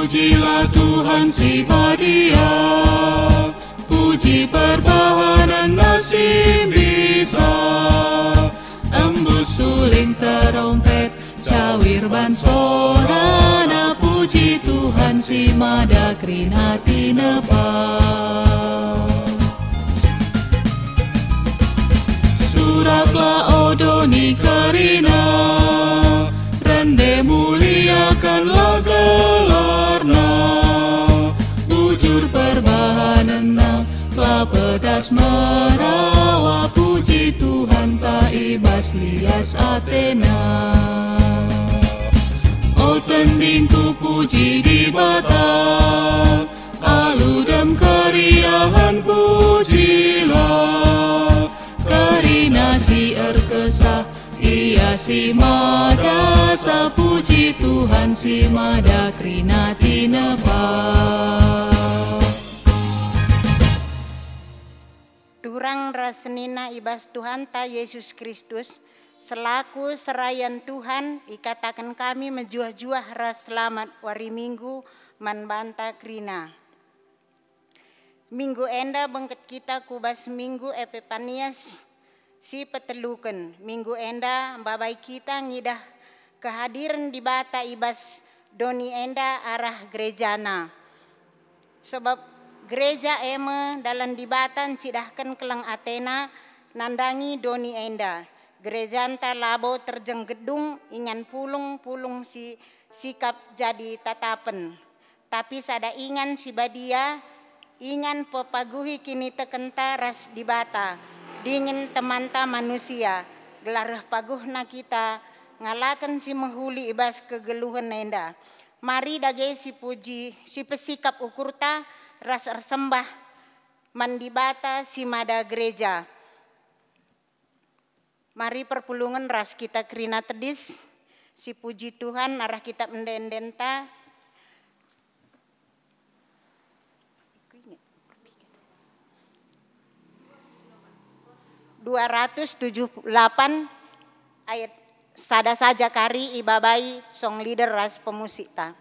Pujilah Tuhan si Badia, puji perbahanan nasib bisa. Embus suling terompet, cawir ban sorana, puji Tuhan si Mada Krinati nepa. Suraklah odoni kerina, rende muliakanlah gelarna. Bujur perbahanana, pedas merawa, puji Tuhan tak ibas lias Athena. O tendingku puji di bata, aludem keriahan pujilah. Karina si erkesah, ia si madasa, puji Tuhan si Mada Krinati nepa. Durang rasenina ibas Tuhan ta Yesus Kristus, selaku serayan Tuhan ikatakan kami menjuah-juah ras selamat wari minggu manbanta krina. Minggu enda bengket kita kubas minggu Epifanias si peteluken. Minggu enda babai kita ngidah kehadiran di bata ibas doni enda arah gerejana. Sebab gereja eme dalam dibatan cidahkan kelang Athena nandangi doni enda. Gerejanta labo terjeng gedung ingan pulung si sikap jadi tatapen. Tapi sada ingan si badia, ingan pepaguhi kini tekenta ras dibata. Dingin temanta manusia, gelarah paguhna kita, ngalakan si menghuli ibas kegeluhan enda. Mari dage si puji, si pesikap ukurta, ras ersembah mandibata si Mada gereja. Mari perpulungan ras kita krina tedis, si puji Tuhan arah kita mendendenta. 278 ayat sada saja kari ibabai song leader ras pemusik ta.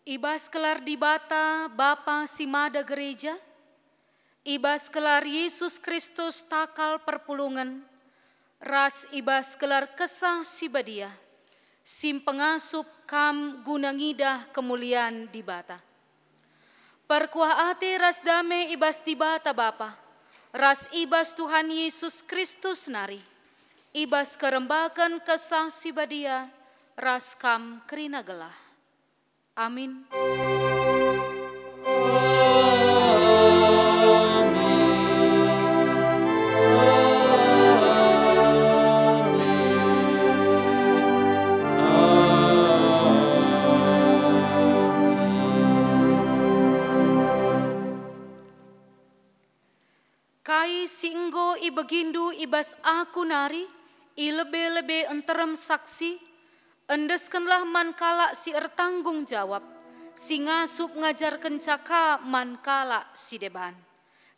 Ibas kelar di bata Bapa si Mada gereja, ibas kelar Yesus Kristus takal perpulungan, ras ibas kelar kesah si badia, sim pengasup kam guna ngidah kemuliaan di bata. Perkuah ate ras dame ibas di bata Bapa, ras ibas Tuhan Yesus Kristus nari, ibas kerembakan kesah si badia, ras kam kerina gelah. Amin. Kai singgo ibegindu ibas aku nari, ilebe-lebe enterem saksi, endeskanlah mankala si ertanggung jawab, si ngasup ngajarkan caka mankala si deban.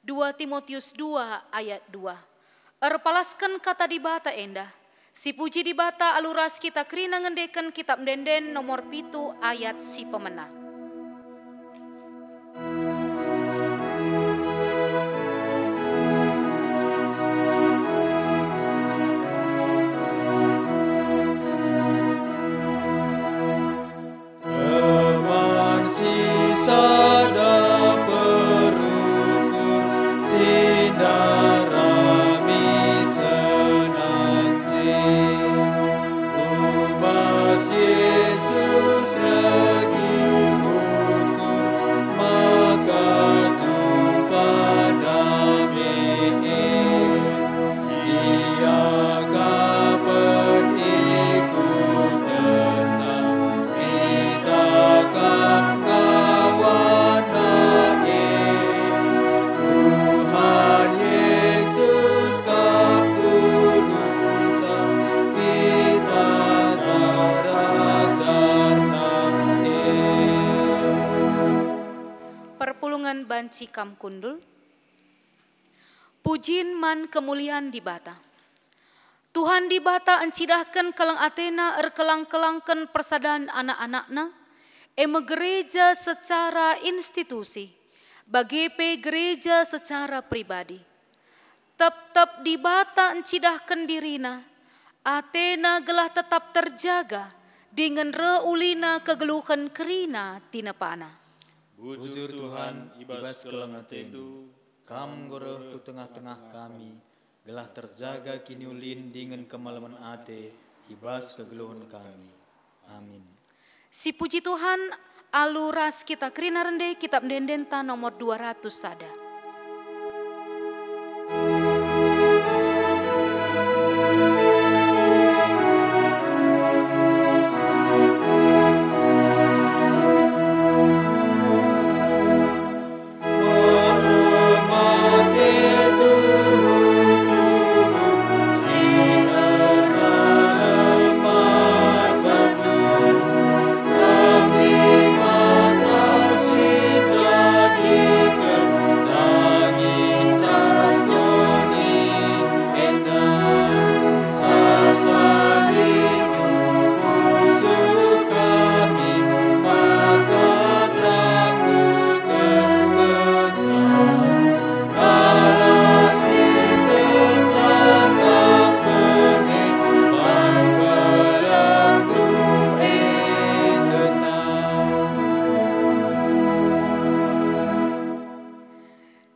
2 Timotius 2 ayat 2. Erpalaskan kata di bata endah, si puji di bata aluras kita kerina ngendeken kitab denden nomor 7 ayat si pemenang. Cikam Kundul. Pujin man kemuliaan di bata. Tuhan di bata encidahkan kelang Athena kelang-kelangkan persadaan anak-anakna, gereja secara institusi, bagi gereja secara pribadi. Tetap di bata encidahkan dirina, Athena gelah tetap terjaga, dengan reulina kegeluhan kerina tinapana. Bujur Tuhan ibas kelang Athena, kam goreh ku tengah-tengah kami, gelah terjaga kini ulin dengan kemalaman ate, ibas kegeluhan kami. Amin. Si puji Tuhan, aluras kita kerina rende kitab Dendenta nomor 200 sada.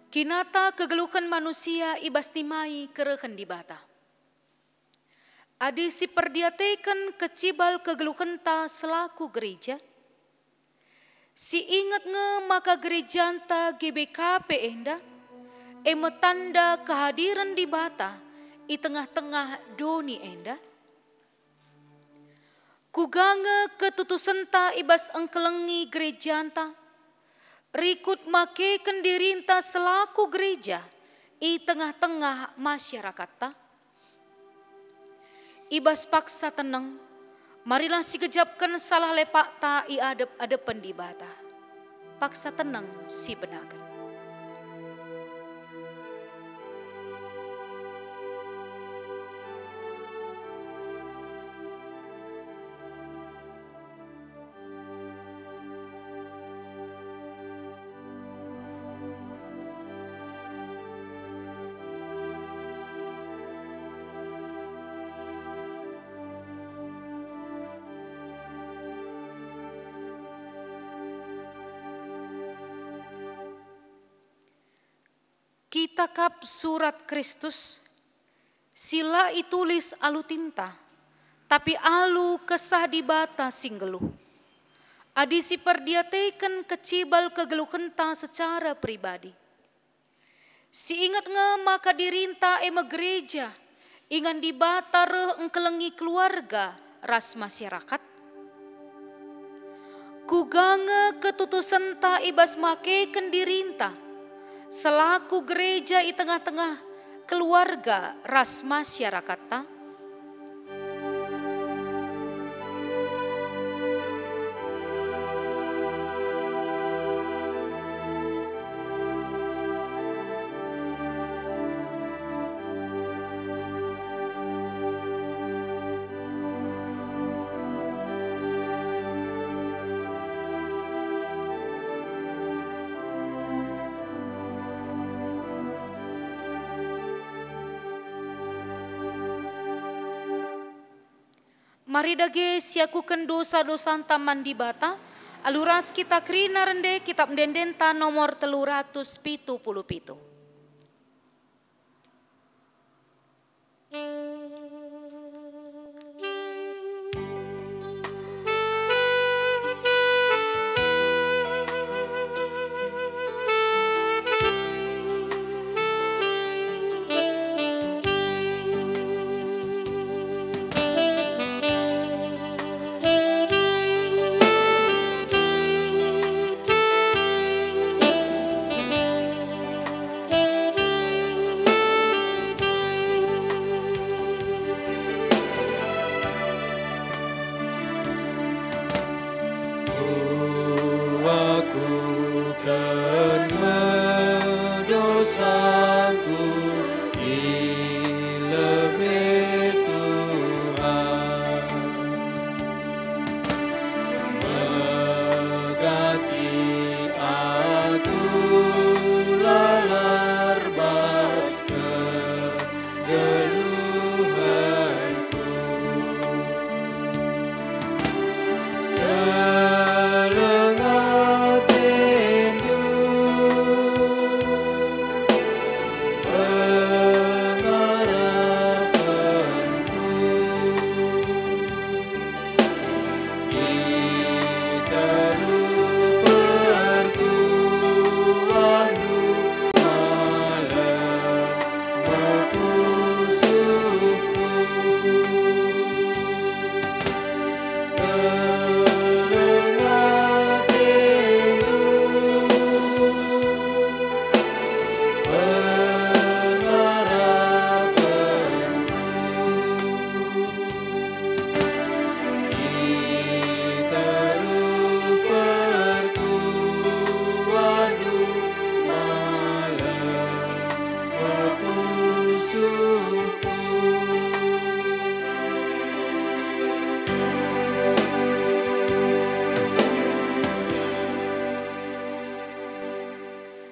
Kinata kegeluhan manusia ibas timai kerehen di bata. Adi si perdiateken kecibal kegeluhan ta selaku gereja. Si ingat nge maka gerejanta GBKP enda, tanda kehadiran di bata i tengah-tengah doni enda. Kugange ketutusenta ibas engkelengi gerejanta, rikut make kendirinta selaku gereja i tengah-tengah masyarakat ta. Ibas paksa tenang, marilah si kejapkan salah lepak ta i adep-adepan di bata. Paksa tenang si benagan. Kitakap surat Kristus, sila itulis alu tinta, tapi alu kesah di bata singgeluh. Adi si perdiateken kecibal kegeluhenta secara pribadi. Si ingat nge maka dirinta gereja, ingan di bata reh engkelengi keluarga ras masyarakat. Kugange ketutusenta ibas make kendirinta, selaku gereja di tengah-tengah keluarga ras masyarakat ta. Mari dage siakuken dosa-dosa taman di bata, aluras kita krina rende kitab Dendenta nomor 377. dosaku dilebih Tuhan. Megati aku lalar basa geluhanku. Kelengat rindu pengharapanku. Kita bertuahmu malam waktu subuh. Kelengat rindu pengharapanku. Kita bertuahmu malam waktu subuh.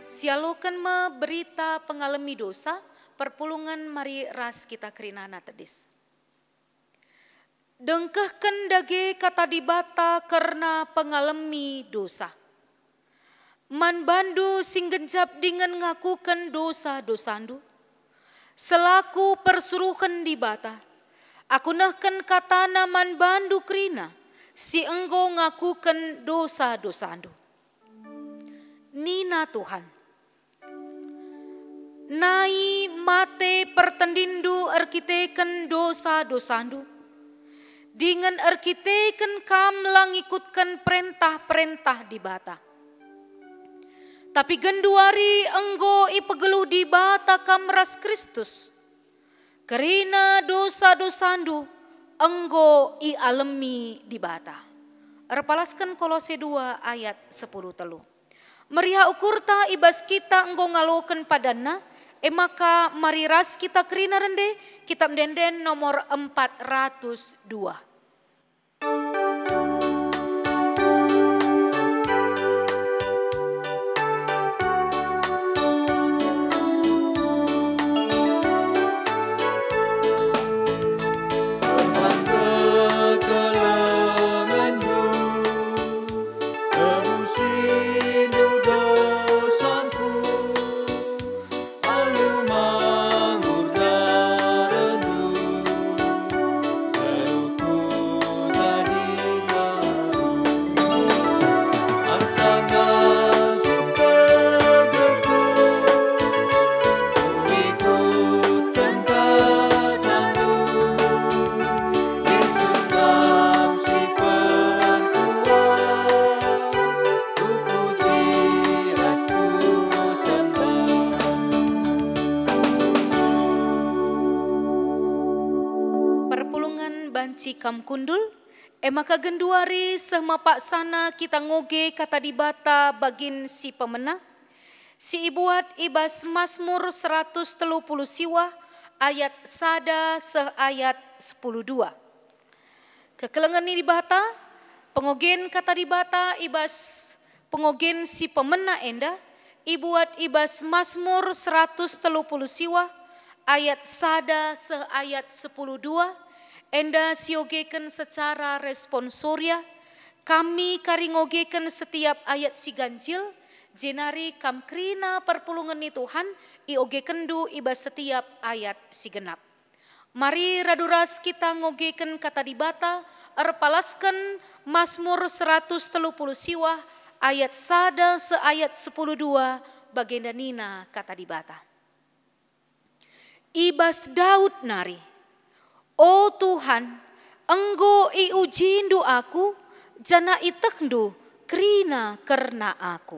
Sialokan me berita pengalami dosa, perpulungan mari ras kita kerinana tedis. Dengkehken dage kata dibata karena pengalami dosa. Man bandu sing genjap dengan ngakukan dosa-dosandu. Selaku persuruhan dibata, aku nehken katana man bandu krina, si enggo ngakukan dosa-dosandu. Nina Tuhan. Nai mate pertendindu erkiteken dosa-dosandu. Dengan erkiteken kam langikutkan perintah-perintah dibata. Tapi genduari enggo ipegeluh dibata kam ras Kristus. Kerina dosa-dosandu enggo i alemi dibata. Erpalaskan Kolose 2 ayat 10 telu. Meriah ukurta ibas kita enggo ngaloken padana. Maka mari ras kita kerina rende kitab denden nomor 402. Kam kundul, maka genduari sehma paksana kita ngoge kata dibata bagin si pemena, si ibuat ibas Mazmur 130 siwa ayat sada seayat 10:2. Kekelengan ini dibata, pengogen kata dibata ibas pengogen si pemena enda, ibuat ibas Mazmur 130 siwa ayat sada seayat 10:2. Enda siogeken secara responsoria, kami karingogeken setiap ayat si ganjil, jenari kam krina perpulungan ni Tuhan, iogekendu ibas setiap ayat si genap. Mari raduras kita ngogeken kata dibata, erpalaskan Mazmur 130 siwa, ayat sada seayat 10:2, bagenda nina kata dibata. Ibas Daud nari, O Tuhan, enggo iujindu aku, jana itehdu krina karena aku.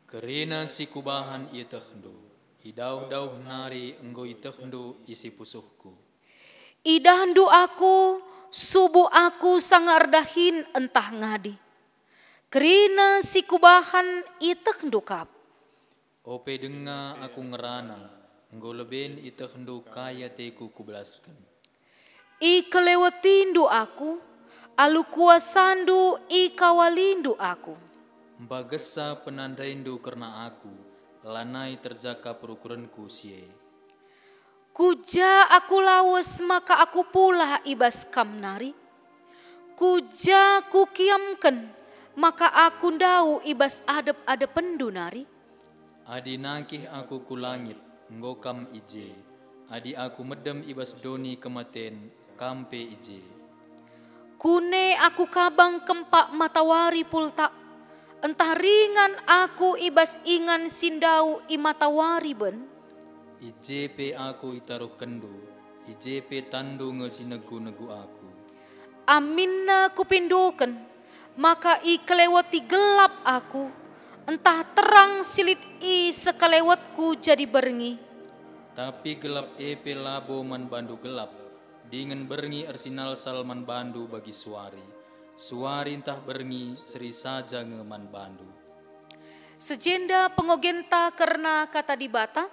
Kerina si kubahan itehdu, idauh-dauh nari enggo itehdu isi pusuhku. Idahandu aku, subuh aku sangardahin entah ngadi. Kerina si kubahan itehdu kap. Ope denga aku ngerana, nggoleben ita hendu kaya teku kubelaskan. I kelewatindu aku, alu kuasandu i kawalindu aku. Bagesa penandaindu karena aku, lanai terjaka perukuranku sie. Kuja aku lawas maka aku pula ibas kamnari. Kuja ku kiamken maka aku ndau ibas adep pendunari. Adi nakih aku ku langit, ngokam ije. Adi aku medem ibas doni kematen, kampe ije. Kune aku kabang kempak matawari pulta. Entah ringan aku ibas ingan sindau i matawari ben. IJP aku itaruh kendu, IJP tandu ngesinegu-negu aku. Aminna kupindoken, maka i kelewati gelap aku. Entah terang silit i sekelewatku jadi berengi. Tapi gelap epe labo man bandu gelap, dengan berengi arsinal salman bandu bagi suari. Suari entah berengi seri saja ngeman bandu. Sejenda pengogenta karena kata dibata.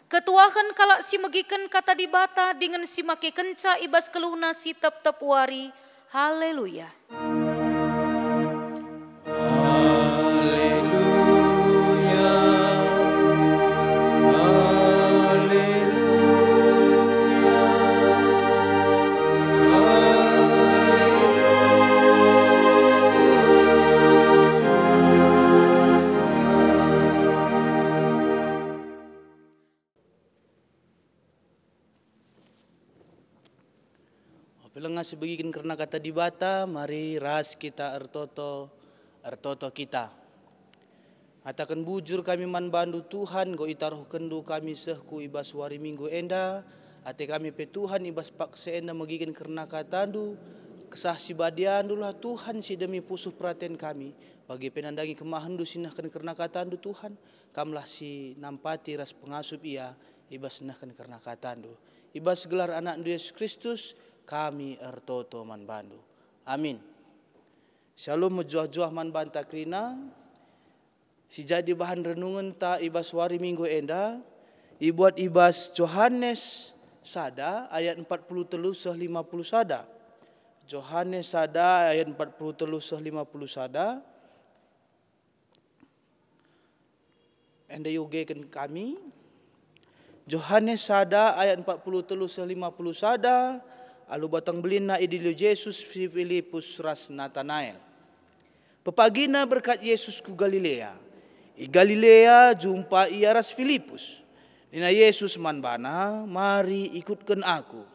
Ketuahan kalak si megiken kata dibata dengan si make kenca ibas keluhna si tep-tep wari. Haleluya. Pelengah sebagian karena kata dibata, mari ras kita ertoto kita. Atakan bujur kami man bandu Tuhan, go itaruh kendu kami sehku ibas wari minggu enda, ate kami pe Tuhan ibas pakse enda magikin karena katandu, kesah si badiandulah Tuhan si demi pusuh perhatian kami, bagi penandangi kemahandu sinahkan karena katandu Tuhan, kamlah si nampati ras pengasup ia, ibas sinahkan karena katandu, ibas gelar anak Yesus Kristus, kami ertoto man bandu. Amin. Shalom mujuah-juah man banta krina. Si jadi bahan renungan ta ibas wari minggu enda. Ibuat ibas Yohanes sada ayat 43 seh 50 sada. Yohanes sada ayat 43 seh 50 sada. Enda yugekan kami. Yohanes sada ayat 43 seh 50 sada. Alu batang belina idilo Yesus Filipus ras Nathanael. Pepagina berkat Yesus ku Galilea. I Galilea jumpa ia ras Filipus. Dina Yesus man bana, mari ikutkan aku.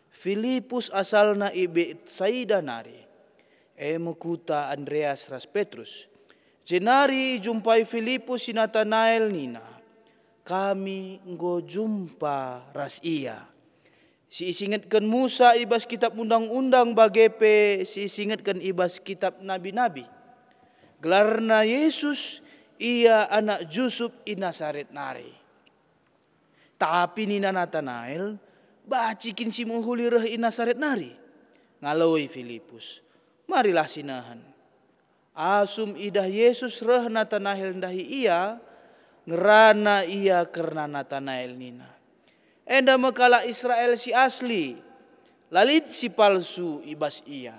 Filipus asalna i Betsaida nari. Mukuta Andreas ras Petrus. Jenari jumpai Filipus si Nathanael nina. Kami nggo jumpa ras ia. Si isingatkan Musa ibas kitab undang-undang bagepe, si isingatkan ibas kitab nabi-nabi. Gelarna Yesus, ia anak Yusuf i Nazaret nari. Tapi nina Nathanael, bacikin si muhuli reh i Nazaret nari. Ngaloi Filipus, marilah sinahan. Asum idah Yesus reh Nathanael ndahi ia, ngerana ia karena Nathanael nina. Enda mekala Israel si asli, lalit si palsu ibas ia.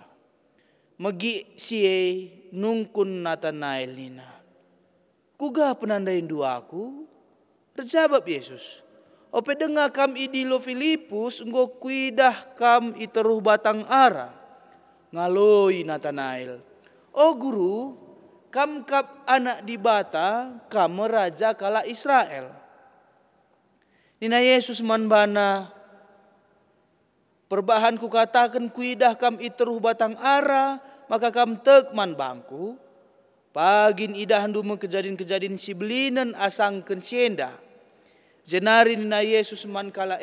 Megi siye nungkun Nathanael nina. Kuga penandain duaku, terjawab Yesus. Ope dengar kam idilo Filipus, nggo kuidah kam iteruh batang ara. Ngaloi Nathanael. Oh guru, kam kap anak di bata, kam raja kala Israel. Nina Yesus man bana, perbahan ku katakan kuidah kam iteruh batang ara, maka kam tek man bangku. Pagin idah handu kejadian-kejadian si belinan asangken sienda. Jenari nina Yesus man kala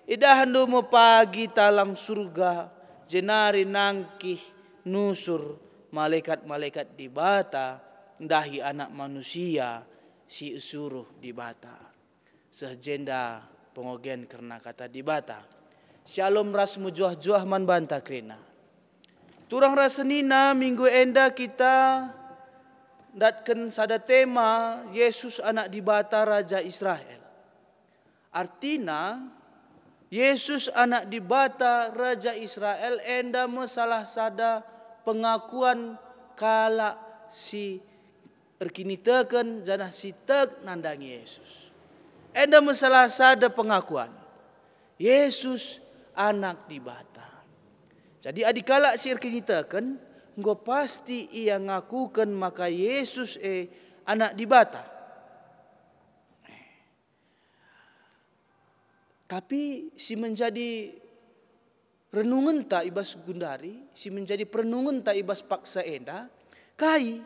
idah handu mo pagi talang surga, jenari nangkih nusur malaikat-malaikat di bata, ndahi anak manusia si usuruh di bata. Sejenda pengogen karena kata dibata. Shalom ras mujuah-juah man banta krina. Turang rasenina minggu enda kita datken sada tema Yesus anak dibata Raja Israel. Artinya Yesus anak dibata Raja Israel enda masalah sada pengakuan kala si erkiniteken janah si tek nandangi Yesus. Enda masalah sada pengakuan Yesus anak dibata. Jadi adikala si erkiniteken nggo pasti ia ngakukan maka Yesus anak dibata. Tapi si menjadi renungan tak ibas gundari, si menjadi perenungan tak ibas paksa enda, kai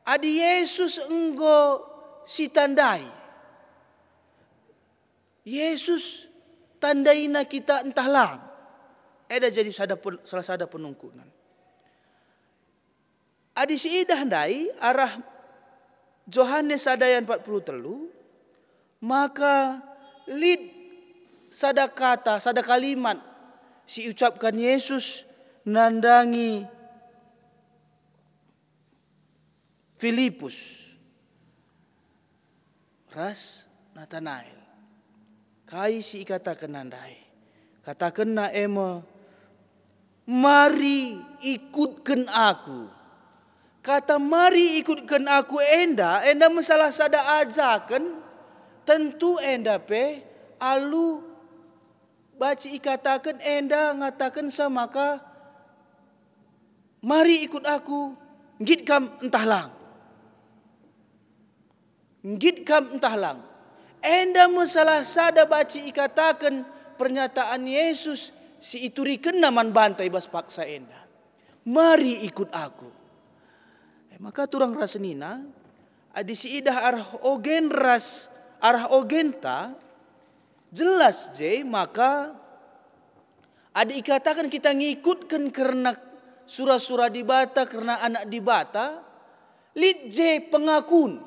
adi Yesus enggo si tandai. Yesus tandaina kita entah lang. Eda jadi salah sada penungkunan. Adi si idah handai arah Yohanes sadayan 43, maka lid sada kata, sada kalimat si ucapkan Yesus nandangi Filipus ras Natanael. Kai si katakan nandai. Katakan na ema mari ikutkan aku. Kata mari ikutkan aku enda masalah sada ajakan tentu enda pe alu baci ikatakan enda ngatakan sama ka mari ikut aku ngit kam entah lang. Ngit kam entah lang. Enda masalah sada baci ikatakan pernyataan Yesus si iturikan naman bantai bas paksa enda. Mari ikut aku. Maka turang rasenina adi si idah arah ogen ras arah ogenta jelas je maka ada ikatakan kita ngikutkan karena surah-surah dibata karena anak dibata lid je pengakun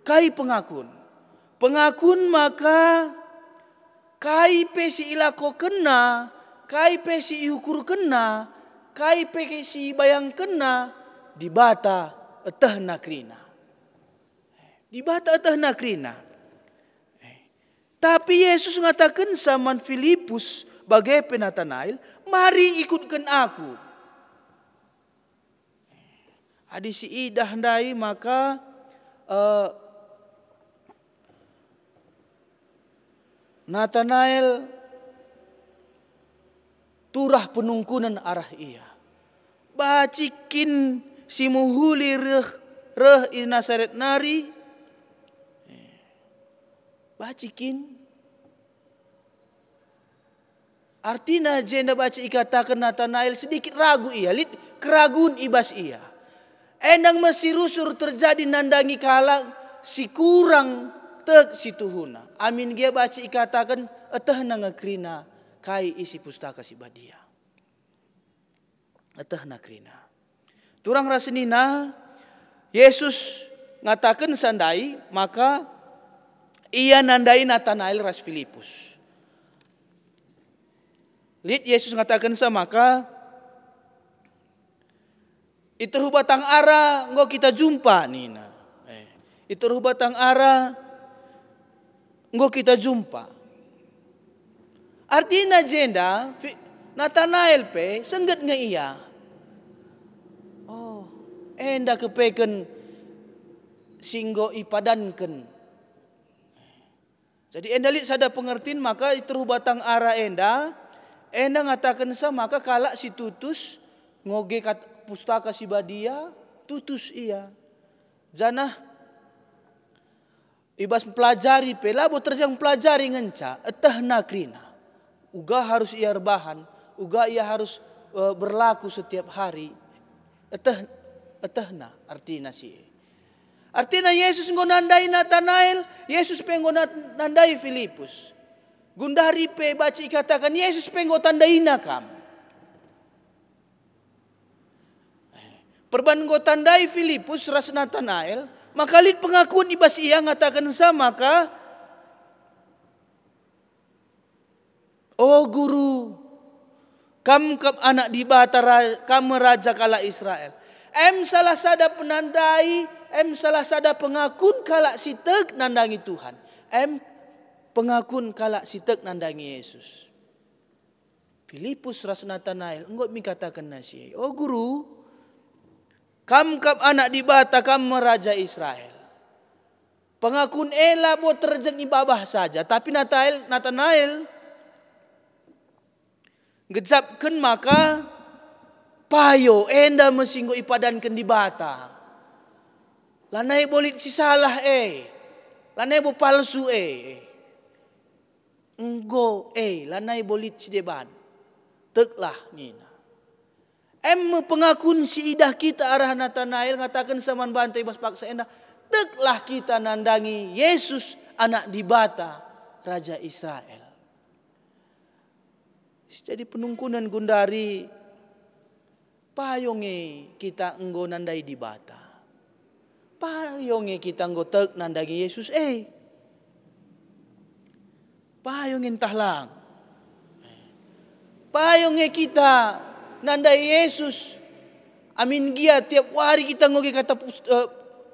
kai pengakun maka kai pe si ilako kena kai pe si iukur kena kai pe si bayang kena dibata etah nakrina dibata etah nakrina. Tapi Yesus mengatakan sama Filipus bagai Natanael, mari ikutkan aku. Adi si idah handai maka Natanael turah penungkunan arah ia. Bacikin si muhuli reh Nasaret nari. Bacikin. Artinya jenda baca ikatakan Natanael sedikit ragu ia. Keraguan ibas ia. Endang masih rusur terjadi nandangi kalang si kurang tek si tuhuna. Amin dia baca ikatakan etah nangakrina kai isi pustaka si badia. Etah nakrina. Turang rasenina Yesus ngatakan sandai maka ia nandai Natanael ras Filipus. Lihat Yesus mengatakan maka itu batang ara nggo kita jumpa nina. Itu batang ara nggo kita jumpa. Artinya jenda Natanael pe sengget nge iya. Oh, enda kepeken singgo ipadanken. Jadi enda lihat sada pengertian maka itu batang ara enda ngatakan maka kalak si tutus ngoge pustaka si badia tutus ia. Janah ibas pelajari pelabo terjang pelajari ngenca etah nakrina. Uga harus ia rebahan, uga ia harus berlaku setiap hari. Etahna artinya si. Artinya Yesus ngonandai Natanael, Yesus pengonandai Filipus. Gundari pe baca katakan Yesus penggo tandaina kam. Perban go tandai Filipus ras Natanael, maka lid pengakuan ibas ia ngatakan maka oh guru kam anak dibata kamu raja kala Israel. salah sada penandai, salah sada pengakun kalak sitek nandangi Tuhan. Pengakun kalak sitek nandangi Yesus. Filipus ras Natanael, enggot mi katakan nasi. Oh guru, kam anak di bata, kam raja Israel. Pengakun ela bo terjeng ibabah saja, tapi Natanael gejapkan maka payo enda mesinggo ipadankan di bata. Lanai bolit si salah lanai bo palsu enggo lanai bolit si deban. Teklah nina. Pengakun si idah kita arah Natanael ngatakan saman bantai bas paksa enda. Teklah kita nandangi Yesus anak di bata Raja Israel. Jadi penungkunan gundari payonge kita enggo nandai di bata. Payonge kita enggo tek nandangi Yesus payonge entah lang. Payonge kita nandai Yesus. Amin gia tiap hari kita ngoge kata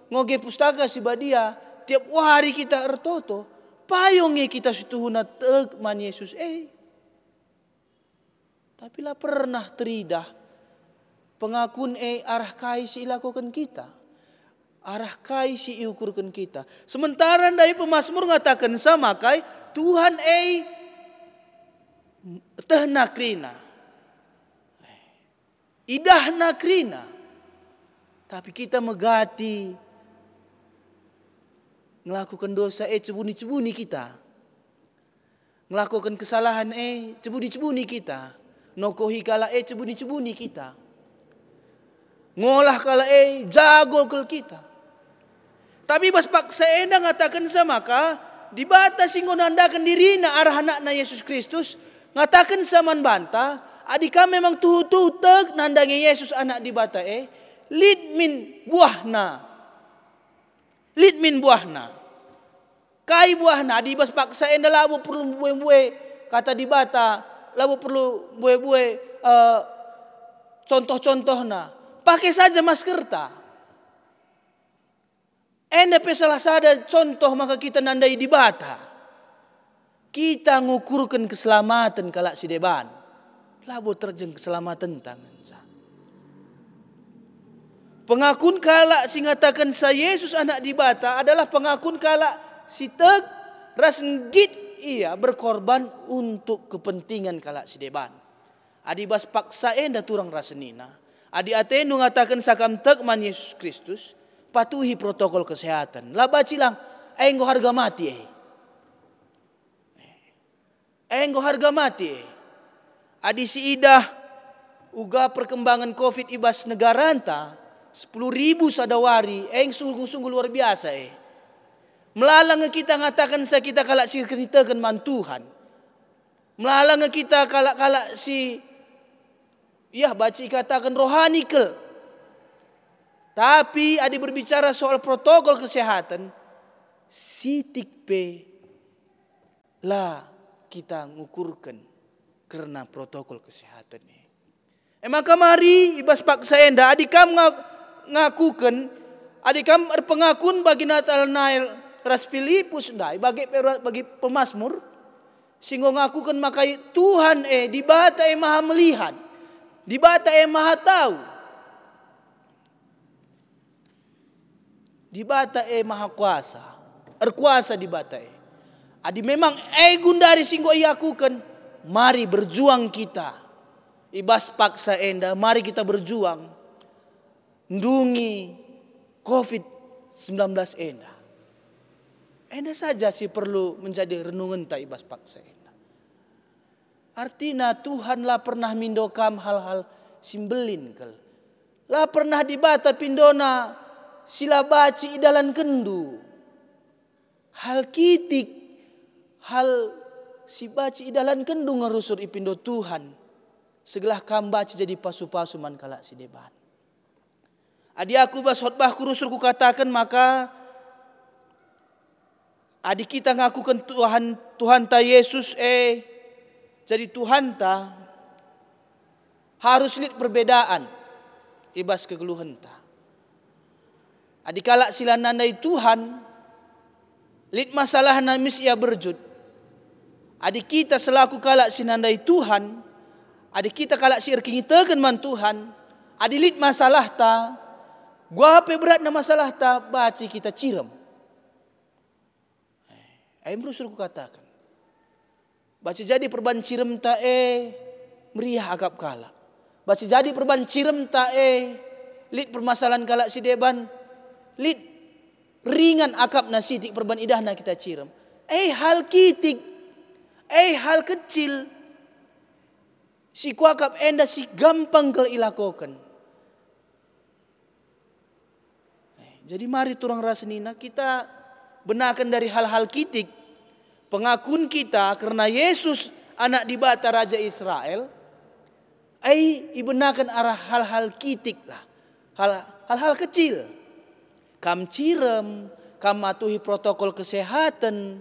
ngoge pustaka si badia. Tiap hari kita ertoto. Payonge kita situhuna tek man Yesus Tapi lah pernah teridah pengakun arah kai si ilakukan kita. Arah kai si iukurkan kita. Sementara dari pemazmur ngatakan sama kai Tuhan teh nakrina. Idah nakrina. Tapi kita megati ngelakukan dosa cebuni-cebuni kita. Ngelakukan kesalahan cebuni-cebuni kita. Nokohi kala cebuni-cebuni kita. Ngolah kala jago kel kita. Tapi bas paksa enda ngatakan sama ka di bata singgo nandakan dirina arah anakna Yesus Kristus ngatakan saman banta adika memang tuh-tuh nandangi Yesus anak di bata lid min buahna kai buahna di bas paksa enda labo perlu buah-buah kata di bata labo perlu buah-buah contoh-contohna. Pakai saja masker ta. Enda salah sada contoh maka kita nandai di bata. Kita ngukurkan keselamatan kalak si deban. Labo terjeng keselamatan tangan sa. Pengakun kalak si ngatakan sa Yesus anak di bata adalah pengakun kalak si tek rasnggit ia berkorban untuk kepentingan kalak si deban. Adi bas paksa enda turang rasenina. Adi atenu ngatakan sakam tek man Yesus Kristus. Patuhi protokol kesehatan. Lah bacilang. Enggo harga mati Enggo harga mati Adi si idah. Uga perkembangan COVID ibas negara anta. 10.000 sadawari. Sungguh-sungguh luar biasa Melalang kita ngatakan sa kita kalak si kita kan man Tuhan. Melalang kita kalak si baci katakan rohani kel. Tapi ada berbicara soal protokol kesehatan. Sitik pe lah kita ngukurkan karena protokol kesehatan ini. Maka mari ibas paksa enda adikam ngakukan adikam pengakun bagi Natanael ras Filipus bagi pemazmur singgo ngakukan maka Tuhan di bata maha melihat, di bata maha tahu, di bata maha kuasa, erkuasa di bata adi memang gundari singgo iakukan, mari berjuang kita ibas paksa enda, mari kita berjuang ndungi COVID-19 enda. Enda saja sih perlu menjadi renungan tak ibas paksa enda. Artinya Tuhan lah pernah mindokam hal-hal simbelin kel. Lah pernah dibata pindona sila baci idalan kendu. Hal kitik, hal si baci idalan kendu ngerusur ipindo Tuhan. Segelah kam baci jadi pasu-pasu man kalak si deban. Adi aku bas khotbah kurusur ku katakan maka adik kita ngakukan Tuhan ta Yesus jadi Tuhan ta harus lihat perbedaan ibas kegeluhan ta. Adikala sila nandai Tuhan, lit masalah na mis ia berjud. Adik kita selaku kalak sinandai Tuhan, adik kita kalak si erkingitakan man Tuhan, adilit masalah ta, gua apa berat na masalah ta, baci kita ciram. Ayo suruh katakan, baca jadi perban ciram ta meriah agap kala. Baca jadi perban ciram ta lit permasalahan kalak si deban, lit ringan akap nasitik perban idah na kita ciram. Hal kitik, hal kecil, si kuakap enda si gampang kel ilakokan. Jadi mari turang rasenina kita benakan dari hal-hal kitik, pengakuan kita karena Yesus anak dibata Raja Israel, ibenakan arah hal-hal kitik lah, hal-hal kecil. Kam cirem, kam matuhi protokol kesehatan,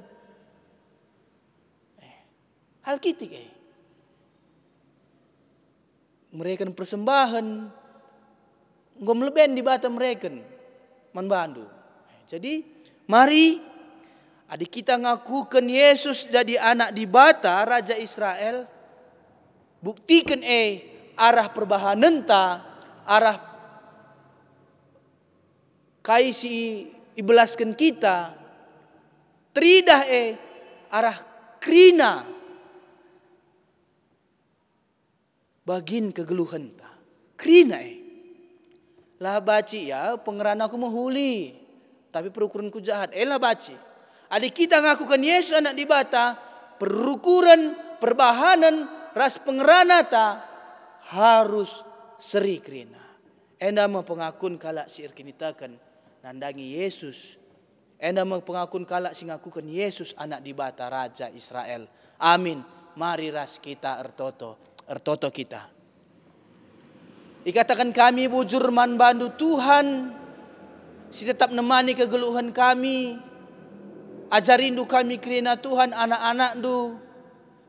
hal kitik mereka persembahan, ngom leben dibata mereka manbandu. Jadi mari adik kita ngakukan Yesus jadi anak dibata Raja Israel, buktikan arah perbahanan ta, arah kaisi ibelaskan kita, teridah arah krina bagin kegeluhan ta. Krina lah baci ya pengerana aku mahuli, tapi perukuranku jahat. Lah baci. Adik kita ngakukan Yesus anak dibata, perukuran, perbahanan, ras pengerana ta harus seri krina. Enda mau pengakun kalak si erkinitakan nandangi Yesus. Enda mau pengakun kalak si ngakukan Yesus anak dibata Raja Israel. Amin. Mari ras kita ertoto kita. Dikatakan kami bujur man bandu Tuhan, si tetap nemani kegeluhan kami, ajarindu kami kirina Tuhan anak-anak du,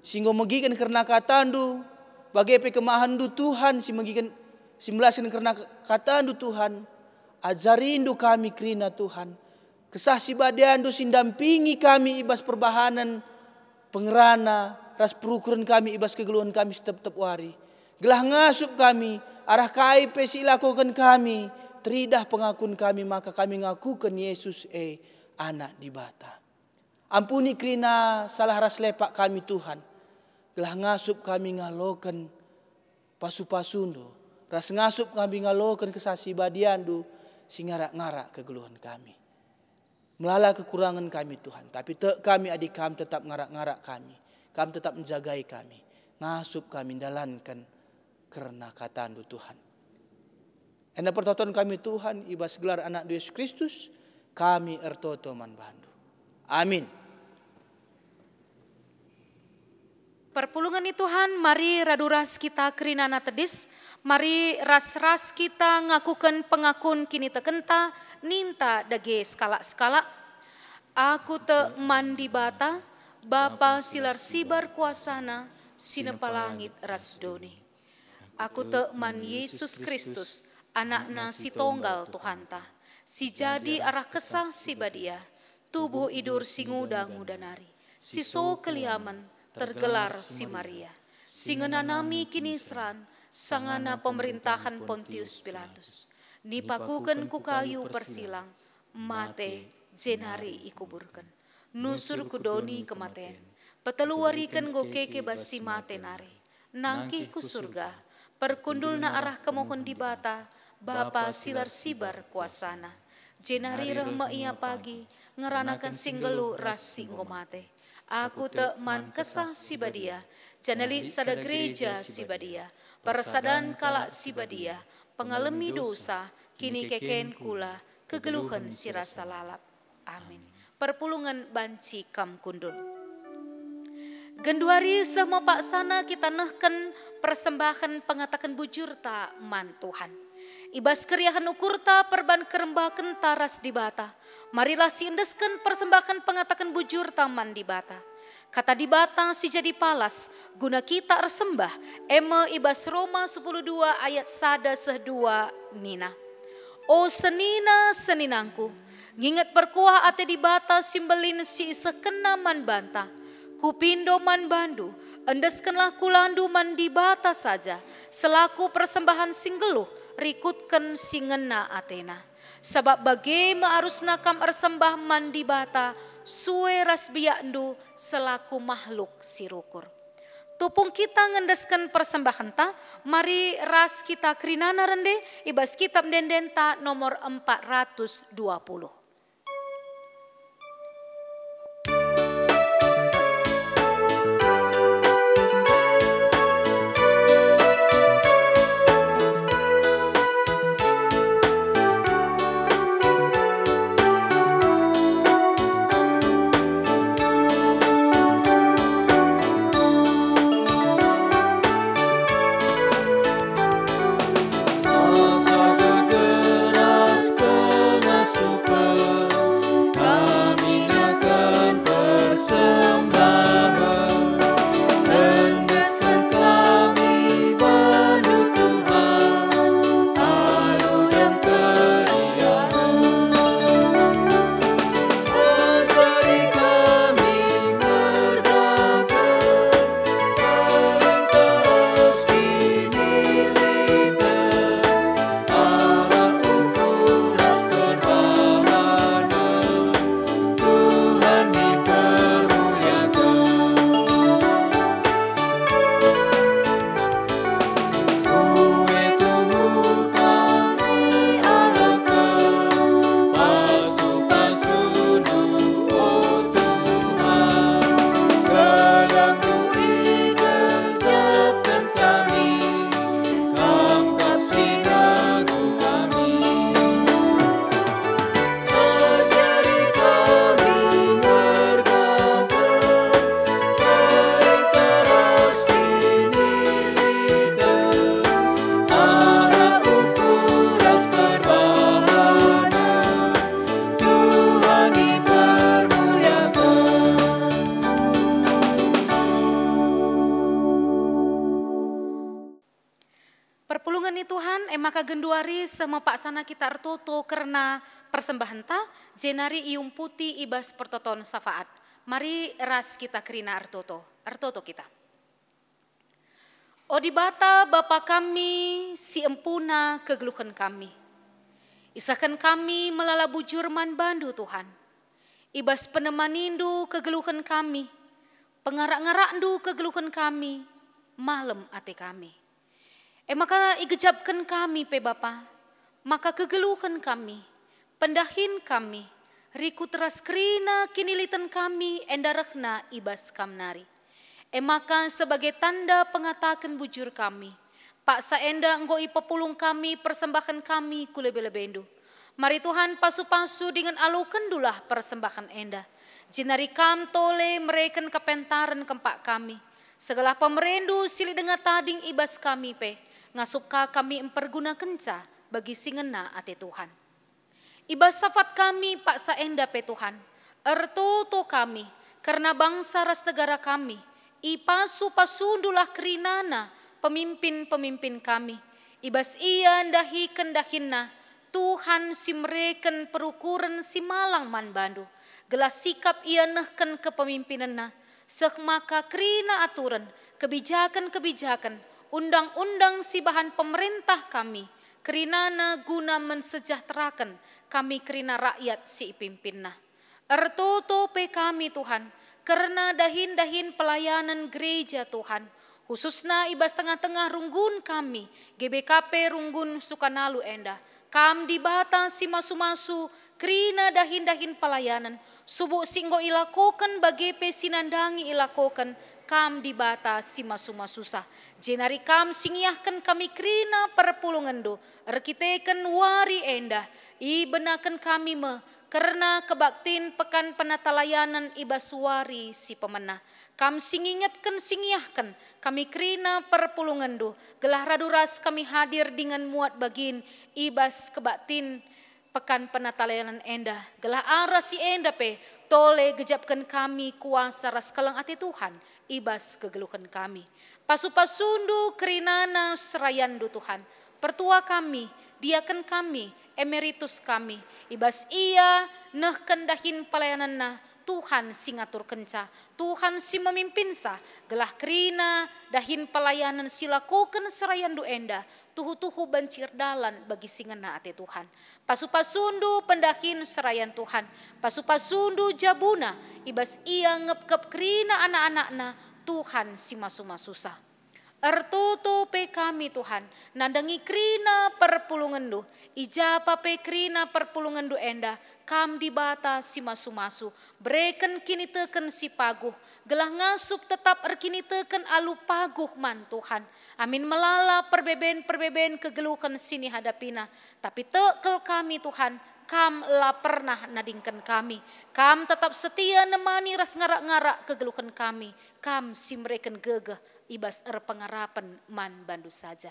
singgo megikan karena katandu, bagai kemahandu Tuhan, si megikan simulasin karena katandu Tuhan, ajarindu kami kirina Tuhan, kesah si badiandu sindampingi kami ibas perbahanan, pengerana, ras perukuran kami ibas kegeluhan kami setiap wari, gelah ngasup kami, arah KIP si lakukan kami, teridah pengakun kami, maka kami ngakukan Yesus anak dibata. Ampuni krina salah ras lepak kami Tuhan, gelah ngasup kami ngalokan pasu-pasundu, ras ngasup kami ngalokan kesasi badiandu, si ngarak-ngarak kegeluhan kami. Melala kekurangan kami Tuhan, tapi kami adik kami tetap ngarak-ngarak kami tetap menjagai kami, ngasup kami dalankan karena katandu Tuhan. Enda pertoton kami Tuhan, ibas gelar anak Yesus Kristus, kami ertoto man bandu. Amin. Perpulungan Tuhan, mari raduras kita kerinana tedis, mari ras-ras kita ngakukan pengakun kini tekenta, ninta dage skala-skala. Aku te mandi bata, Bapa silar sibar kuasana, sinepa langit rasdoni. Aku te man Yesus Kristus, anakna si tonggal Tuhanta, si jadi arah kesah si badia, tubuh idur si nguda-ngudanari, si so keliaman, tergelar si Maria, si ngenanami kinisran, sangana pemerintahan Pontius Pilatus, nipakukan ku kayu persilang, mate jenari ikuburkan, nusur kudoni kematen, peteluarikan go keke basi mate nari, nangkih ku surga, perkundul na arah kemohon di bata, Bapa silar sibar kuasana, jenari rahma ia pagi, ngeranakan singgelu rasi ngomate. Aku te man kesah si badia, janali sada gereja si badia, persadan kalak si badia, pengalami dosa, kini keken kula, kegeluhan si rasa lalap. Amin. Perpulungan banci kam kundul. Genduari semua pak sana kita nehken persembahan pengatakan bujur ta man Tuhan. Ibas keriahan ukur ta perban kerembakan taras di bata. Marilah si indesken persembahan pengatakan bujur ta man di bata. Kata di bata si jadi palas, guna kita ersembah, eme ibas Roma 12 ayat 1-2 nina. O senina seninangku, nginget berkuah ate di bata simbelin si sekena man banta, kupindo man bandu, endeskenlah kulandu man di bata saja, selaku persembahan singgeluh, rikutken singena atena. Sebab bagaimana arus nakam ersembah man di bata, suwe ras biakndu selaku makhluk sirukur. Tupung kita ngendeskan persembahan ta, mari ras kita kerinana rende, ibas kitab dendenta nomor 420. Maka genduari sama pak sana kita artoto karena persembahan ta jenari ium putih ibas pertoton safaat. Mari ras kita kerina artoto kita. O di bata Bapa kami si empuna kegeluhan kami. Isakan kami melala bujur man bandu Tuhan. Ibas penemanindu kegeluhan kami. Pengarak-ngarakndu kegeluhan kami. Malam ate kami. Maka igejabkan kami pe Bapa, maka kegeluhan kami, pendahin kami, riku teras krina kinilitan kami endarahna ibas kamnari. Maka sebagai tanda pengatakan bujur kami, Pak saenda enggoi pepulung kami persembahan kami kulebe-lebendu. Mari Tuhan pasu-pasu dengan alukendulah persembahan enda. Jinari kam tole mereken kepentaran kempak kami. Segala pemerendu sili dengan tading ibas kami pe. Ngasuka kami emperguna kenca bagi singena ate Tuhan. Ibas safat kami Pak saenda pe Tuhan. Ertuto kami karena bangsa ras negara kami. Ipasu-pasundulah kerinana pemimpin-pemimpin kami. Ibas ia ndahiken dahinna. Tuhan si mereken perukuran si malang man bandu. Gelas sikap ia nehken kepemimpinanna. Maka kerina aturan, kebijakan-kebijakan, undang-undang si bahan pemerintah kami, kerinana guna mensejahterakan kami kerina rakyat si pimpinna. Ertoto pe kami Tuhan, karena dahin-dahin pelayanan gereja Tuhan, khususnya ibas tengah-tengah runggun kami, GBKP runggun Sukanalu enda, kam di bata si masu-masu, kerina dahin-dahin pelayanan, subuh singgo ilakokan bagi pe sinandangi ilakokan, kam di bata si masu-masusah. Jenari kam singiahkan kami krina perpulungan do, erkiteken wari endah, ibenakan kami karena kebaktin pekan penatalayanan ibas wari si pemenah. Kam singingatkan singiahkan kami krina perpulungan do, gelah raduras kami hadir dengan muat bagin ibas kebaktin pekan penatalayanan endah, gelah aras si endah pe tole gejapkan kami kuasa ras kelang ati Tuhan, ibas kegeluhan kami. Pasu-pasundu kerinana serayandu Tuhan, pertua kami, diaken kami, emeritus kami, ibas ia neh kendahin pelayanan na Tuhan si ngatur kenca, Tuhan si memimpin sa, gelah kerina dahin pelayanan silakukan serayandu enda, tuhu-tuhu bancir dalan bagi singena ate Tuhan. Pasu-pasundu pendahin serayan Tuhan, pasu-pasundu jabuna, ibas ia ngep-ngep kerina anak-anakna, Tuhan si masu-masusa. Ertutu pe kami Tuhan, nandangi krina perpulungan du, ijapa pe krina perpulungan du enda, kam di bata si masu-masu, breken kini teken si paguh, gelah ngasup tetap erkini teken alu paguh man Tuhan. Amin melala perbeben kegeluhan sini hadapina, tapi tekel kami Tuhan, kam la pernah nadingkan kami, kam tetap setia nemani ras ngarak-ngarak kegeluhan kami, kam si mereken gegeh, ibas pengarapan man bandu saja.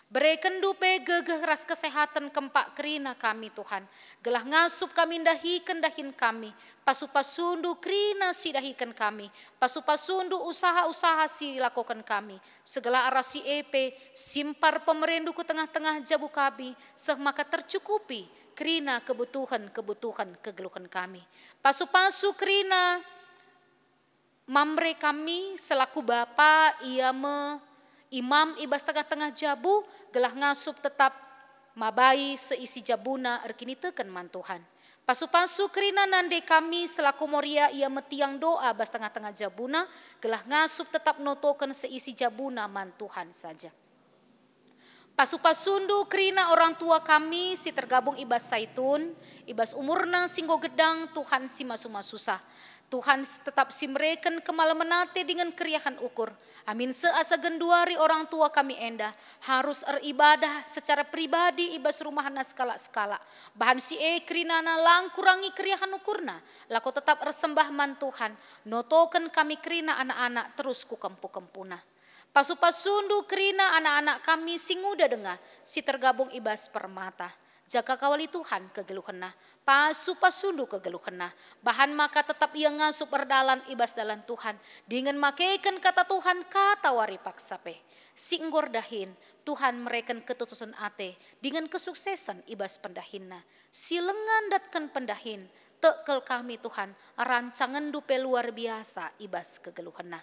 Bereken dupe gegeh ras kesehatan kempak kerina kami Tuhan. Gelah ngasup kami dahin kami. Pasu-pasundu kerina si dahikan kami. Pasu-pasundu usaha-usaha si lakukan kami. Segala arah si epe simpar pemerendu ke tengah-tengah jabu kami. Semaka tercukupi kerina kebutuhan kegeluhan kami. Pasu-pasu kerina mamre kami selaku bapa imam ibas tengah-tengah jabu gelah ngasup tetap mabai seisi jabuna erkini teken man Tuhan. Pasu-pasu kerina nande kami selaku moria ia metiang doa bas tengah-tengah jabuna gelah ngasup tetap notoken seisi jabuna man Tuhan saja. Pasu-pasundu kerina orang tua kami si tergabung ibas saitun, ibas umurna singgo gedang Tuhan si masu-masusah. Tuhan tetap si mereken kemalamanate dengan keriahan ukur. Amin seasa genduari orang tua kami enda harus eribadah secara pribadi ibas rumahna skala-skala. Bahan si kerinana lang kurangi keriahan ukurna. Lako tetap ersembah man Tuhan. Notoken kami kerina anak-anak terus ku kempu-kempuna. Pasu-pasundu kerina anak-anak kami singuda denga si tergabung ibas permata. Jaga kawali Tuhan kegeluhena, pasu-pasundu kegeluhena. Bahan maka tetap ia ngasup erdalan ibas dalan Tuhan. Dengan makaikan kata Tuhan kata wari paksape. Singgor dahin Tuhan mereken ketutusan ate. Dengan kesuksesan ibas pendahinna. Si lengan datkan pendahin. Tekel kami Tuhan rancangan dupe luar biasa ibas kegeluhena.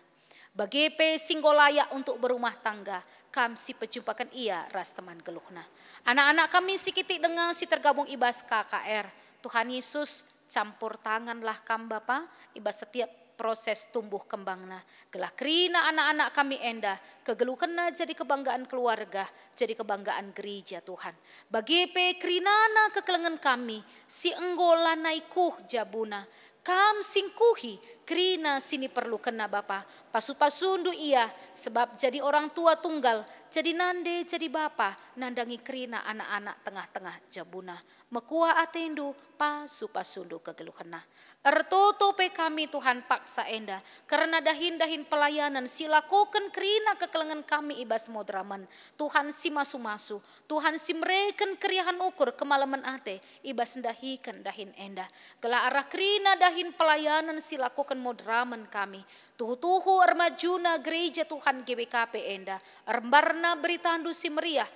Bagepe singgolaya untuk berumah tangga, kam si pejumpakan ia ras teman geluhna. Anak-anak kami sikiti dengan si tergabung ibas KKR. Tuhan Yesus campur tanganlah kam Bapa, ibas setiap proses tumbuh kembangna. Gelah kerina anak-anak kami enda, kegeluhna jadi kebanggaan keluarga, jadi kebanggaan gereja Tuhan. Bagepe kerinana kekelengan kami, si enggola naikuh jabuna, kam singkuhi. Kerina sini perlu kena Bapa, pasu-pasundu ia sebab jadi orang tua tunggal, jadi nande jadi bapa, nandangi kerina anak-anak tengah-tengah jabuna. Mekuah atendu pasu-pasundu kegeluhena. Ertoto pe kami Tuhan paksa enda, karena dahin-dahin pelayanan silakukan kerina kekelengan kami ibas modraman. Tuhan si masu-masu, Tuhan si mereken keriahan ukur kemalaman ate, ibas dahikan dahin enda. Gelah arah kerina dahin pelayanan silakukan modraman kami. Tuhu-tuhu ermajuna gereja Tuhan GBKP enda, erbarna beritandu si meriah,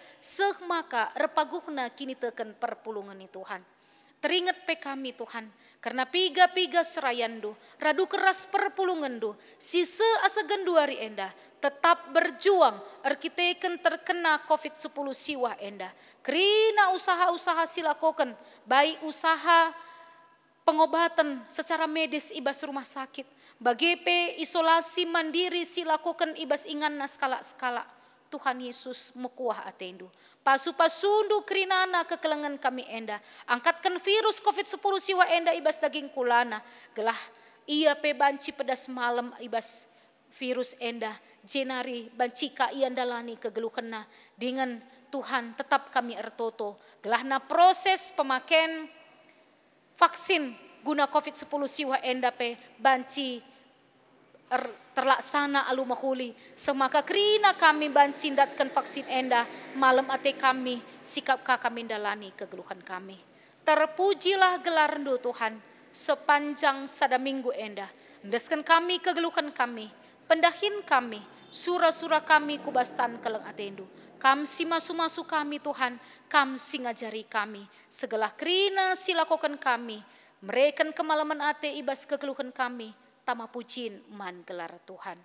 maka erpaguhna kini teken perpulungan Tuhan. Teringat pe kami Tuhan, karena piga-piga serayandu, radu keras perpulungandu, sisa asa genduari enda, tetap berjuang, erkiteken terkena COVID-10 siwah enda. Kerina usaha-usaha silakoken, baik usaha pengobatan secara medis ibas rumah sakit, bagepe isolasi mandiri silakoken ibas ingan skala-skala. Tuhan Yesus mekuah atendu. Pasu-pasundu kerinana kekelengan kami enda. Angkatkan virus COVID-10 siwa enda ibas daging kulana. Gelah ia pe banci pedas malam ibas virus enda. Jenari banci ka ian dalani kegeluhena. Dengan Tuhan tetap kami ertoto. Gelah na proses pemakaian vaksin guna COVID-10 siwa enda pe banci terlaksana alu mahuli. Semaka kerina kami bancindatkan vaksin enda malam ate kami sikap kami dalani kegeluhan kami. Terpujilah gelar rendu Tuhan sepanjang sada minggu enda. Endaskan kami kegeluhan kami, pendahin kami, sura-sura kami kubastan keleng atendu. Kam si masu-masu kami Tuhan, kam si ngajari kami, segala kerina silakokan kami, mereken kemalaman ate ibas kegeluhan kami, tama pucin man gelar Tuhan.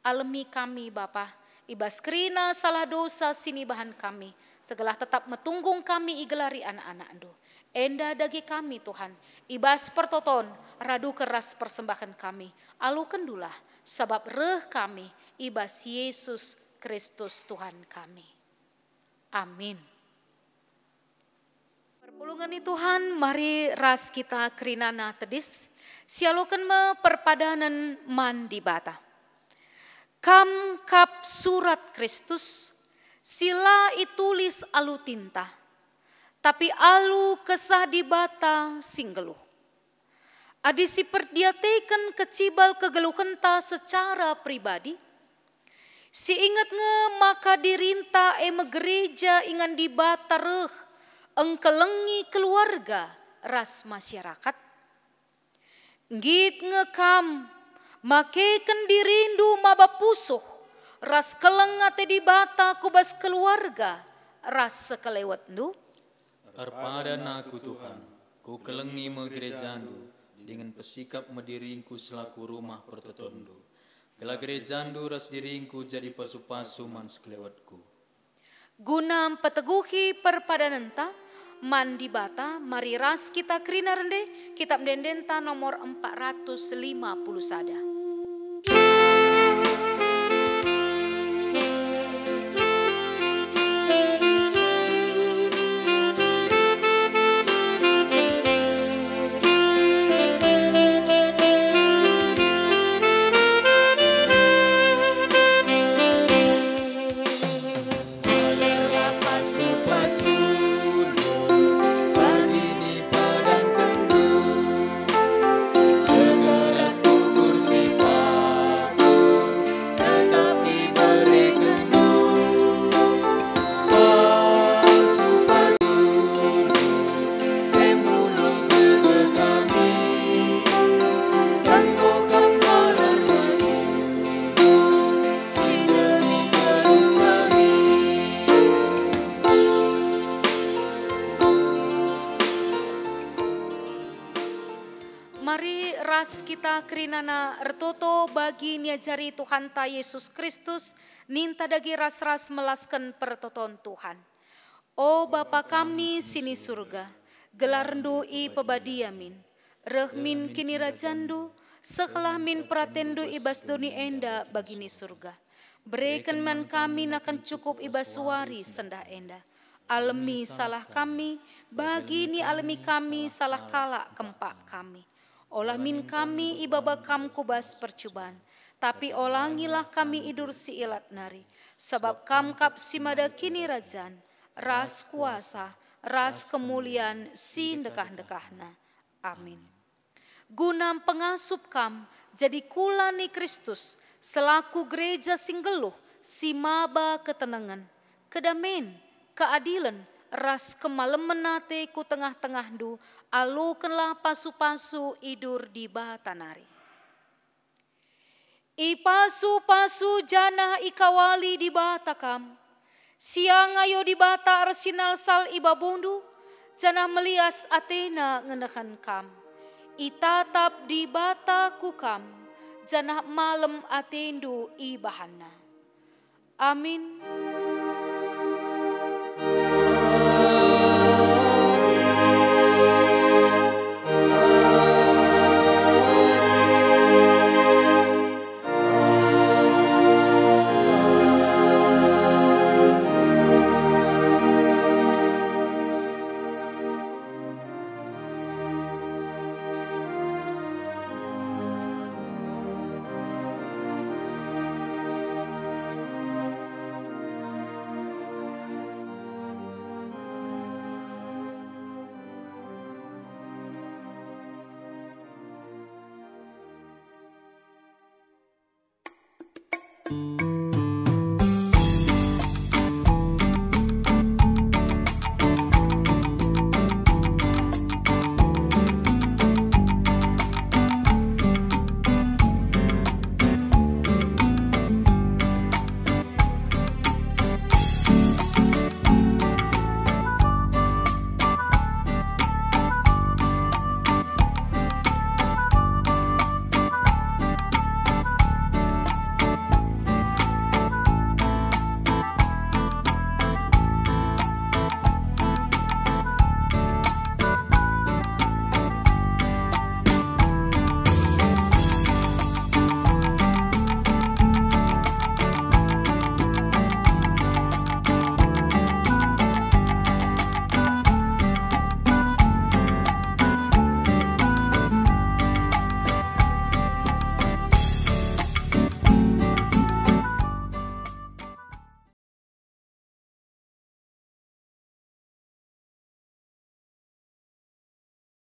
Alami kami Bapa, ibas kerina salah dosa sini bahan kami, segala tetap metunggung kami igelari anak-anak endo. Enda dagi kami Tuhan, ibas pertoton, radu keras persembahan kami, alukan dulah, sebab reh kami, ibas Yesus Kristus Tuhan kami. Amin. Perpulungan Tuhan, mari ras kita kerinana tedis, sialukan me perpadanan man di bata. Kam kap surat Kristus, sila itulis alu tinta, tapi alu kesah di bata singgeluh. Adi si perdiateken kecibal kegeluhan ta secara pribadi, si ingat nge maka dirinta gereja ingan di bata reh, engkelengi keluarga ras masyarakat. Ngit ngekam, makeken dirindu mabapusuh, ras kelengate di bata kubas keluarga, ras sekelewat nu. Arpadan aku Tuhan, ku kelengi gerejandu, dengan pesikap mediringku selaku rumah pertotondo. Kela gerejandu ras diringku jadi pasu-pasu man sekelewatku. Guna peteguhi perpadananta, man di bata, mari ras kita kerina rende, kitab dendenta nomor 450 sada. Kita kerinana ertoto bagi niajari Tuhan ta Yesus Kristus ninta dagi ras-ras melaskan pertoton Tuhan. O Bapa kami sini surga, gelarndu i pebadiamin, rehmin kini rajandu, sekelah min pratendu ibas doni enda bagini surga. Berikan man kami nakan cukup ibas suari sendah enda. Alemi salah kami, bagini alemi kami salah kala kempak kami. Olah min kami ibaba kam kubas percubaan, tapi olangilah kami idur si ilat nari. Sebab kam kap si mada kini rajan, ras kuasa, ras kemuliaan si dekah-dekahna. Amin. Gunam pengasup kam jadi kulani Kristus, selaku gereja singgeluh, si maba ketenangan, kedamen, keadilan, ras kemalemen nate ku tengah-tengah du, alukanlah pasu-pasu idur di batanari. I pasu-pasu janah ikawali di batakam, siang ayo di bata arsinal sal ibabundu, janah melias Athena ngenekan kam. Itatap di bata kukam, janah malam atendu ibahana. Amin.